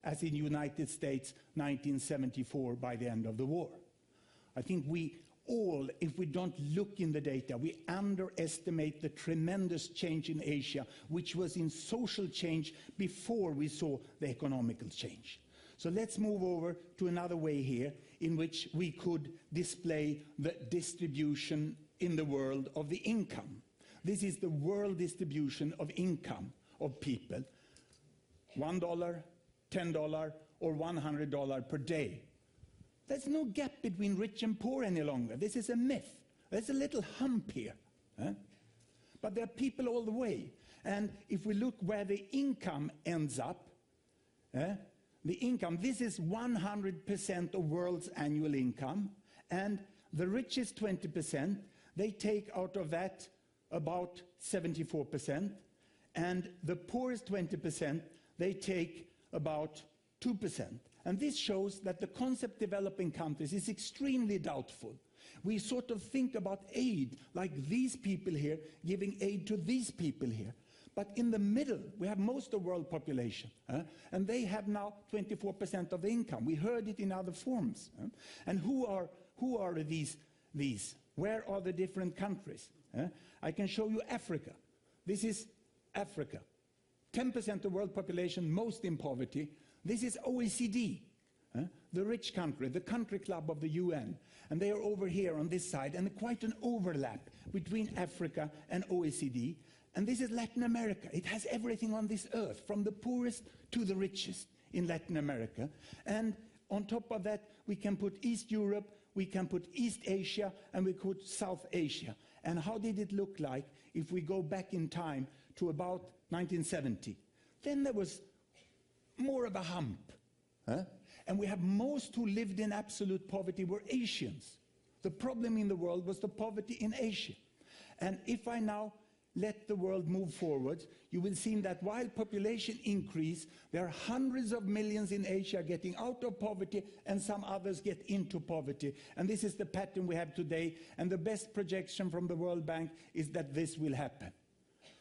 as in the United States 1974 by the end of the war. I think we all, if we don't look in the data, we underestimate the tremendous change in Asia, which was in social change before we saw the economical change. So let's move over to another way here in which we could display the distribution in the world of the income. This is the world distribution of income of people. $1, $10, or $100 per day. There's no gap between rich and poor any longer. This is a myth. There's a little hump here. But there are people all the way. And if we look where the income ends up, the income, this is 100% of world's annual income. And the richest 20%, they take out of that about 74%. And the poorest 20%, they take about 2%. And this shows that the concept developing countries is extremely doubtful. We sort of think about aid, like these people here giving aid to these people here. But in the middle, we have most of the world population, and they have now 24% of the income. We heard it in other forms. And who are these? Where are the different countries? I can show you Africa. This is Africa. 10% of world population, most in poverty. This is OECD, the rich country, the country club of the UN. And they are over here on this side, and quite an overlap between Africa and OECD. And this is Latin America. It has everything on this earth, from the poorest to the richest in Latin America. And on top of that, we can put East Europe, we can put East Asia, and we put South Asia. And how did it look like if we go back in time to about 1970? Then there was more of a hump. And we have most who lived in absolute poverty were Asians. The problem in the world was the poverty in Asia. And if I now let the world move forward, you will see that while population increase, there are hundreds of millions in Asia getting out of poverty, and some others get into poverty. And this is the pattern we have today, and the best projection from the World Bank is that this will happen.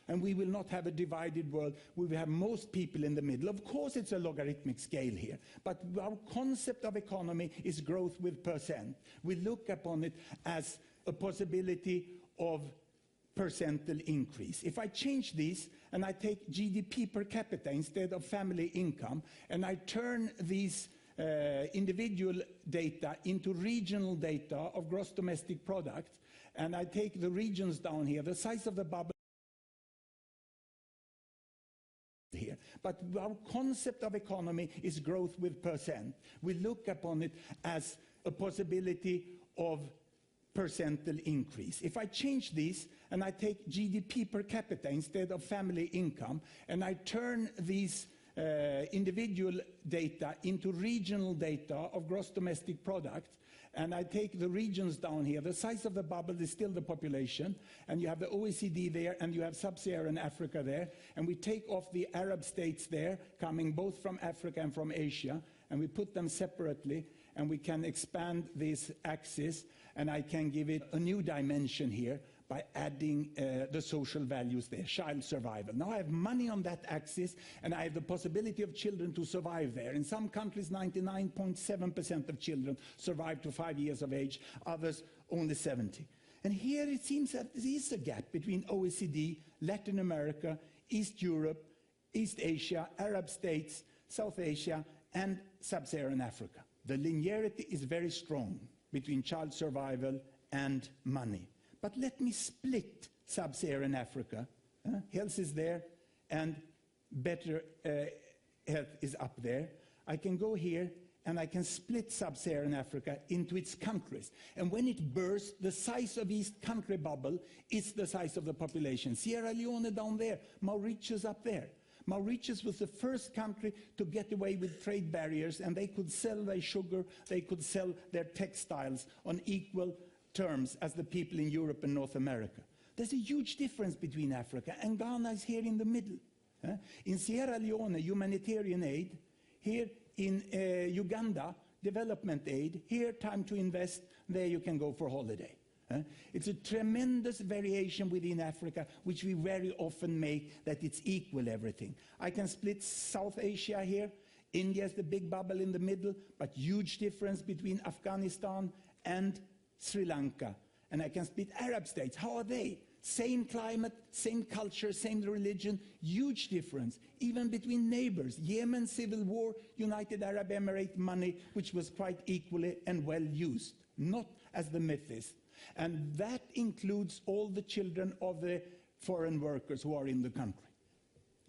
And we will not have a divided world. We will have most people in the middle. Of course, it's a logarithmic scale here. But our concept of economy is growth with percent. We look upon it as a possibility of percentage increase. If I change this and I take GDP per capita instead of family income, and I turn these individual data into regional data of gross domestic product, and I take the regions down here, the size of the bubble here. But our concept of economy is growth with percent. We look upon it as a possibility of percentage increase. If I change this and I take GDP per capita instead of family income, and I turn these individual data into regional data of gross domestic product, and I take the regions down here, the size of the bubble is still the population, and you have the OECD there, and you have sub-Saharan Africa there, and we take off the Arab states there, coming both from Africa and from Asia, and we put them separately, and we can expand this axis, and I can give it a new dimension here by adding the social values there, child survival. Now I have money on that axis, and I have the possibility of children to survive there. In some countries, 99.7% of children survive to 5 years of age, others only 70. And here it seems that there is a gap between OECD, Latin America, East Europe, East Asia, Arab states, South Asia, and sub-Saharan Africa. The linearity is very strong between child survival and money. But let me split sub-Saharan Africa. Health is there, and better health is up there. I can go here, and I can split sub-Saharan Africa into its countries. And when it bursts, the size of each country bubble is the size of the population. Sierra Leone down there, Mauritius up there. Mauritius was the first country to get away with trade barriers, and they could sell their sugar, they could sell their textiles on equal terms as the people in Europe and North America. There's a huge difference between Africa, and Ghana is here in the middle. In Sierra Leone, humanitarian aid. Here in Uganda, development aid. Here, time to invest. There you can go for holiday. It's a tremendous variation within Africa, which we very often make that it's equal everything. I can split South Asia here India is the big bubble in the middle, but huge difference between Afghanistan and Sri Lanka. And I can split Arab states. How are they? Same climate, same culture, same religion, huge difference. Even between neighbors. Yemen, civil war, United Arab Emirates money, which was quite equally and well used. Not as the myth is. And that includes all the children of the foreign workers who are in the country.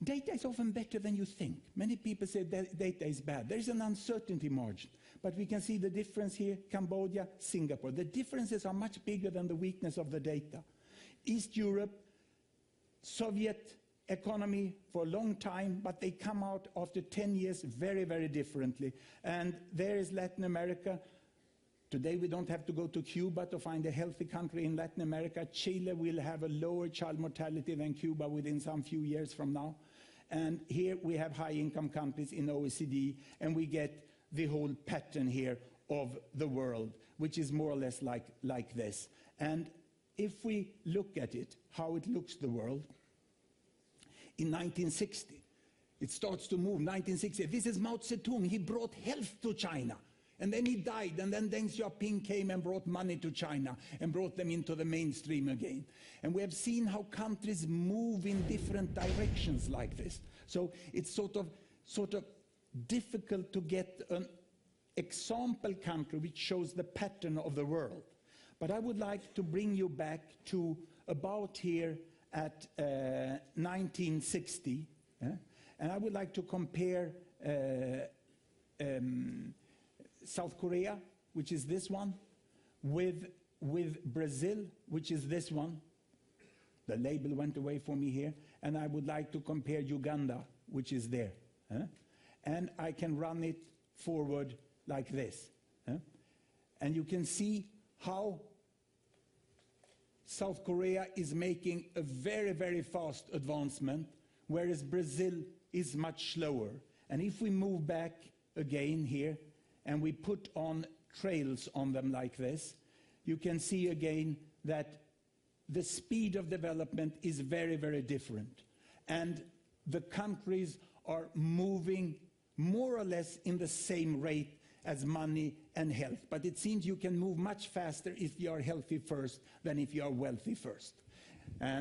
Data is often better than you think. Many people say that data is bad. There is an uncertainty margin. But we can see the difference here, Cambodia, Singapore. The differences are much bigger than the weakness of the data. East Europe, Soviet economy for a long time, but they come out after 10 years very, very differently. And there is Latin America. Today we don't have to go to Cuba to find a healthy country in Latin America. Chile will have a lower child mortality than Cuba within some few years from now. And here we have high-income countries in OECD, and we get the whole pattern here of the world, which is more or less like this. And if we look at it, how it looks the world, in 1960, it starts to move, 1960. This is Mao Zedong. He brought health to China. And then he died, and then Deng Xiaoping came and brought money to China and brought them into the mainstream again. And we have seen how countries move in different directions like this. So it's sort of difficult to get an example country which shows the pattern of the world. But I would like to bring you back to about here at 1960. And I would like to compare South Korea, which is this one, with Brazil, which is this one. The label went away for me here. And I would like to compare Uganda, which is there. And I can run it forward like this. And you can see how South Korea is making a very, very fast advancement, whereas Brazil is much slower. And if we move back again here, and we put on trails on them like this, you can see again that the speed of development is very, very different. And the countries are moving more or less in the same rate as money and health. But it seems you can move much faster if you are healthy first than if you are wealthy first. And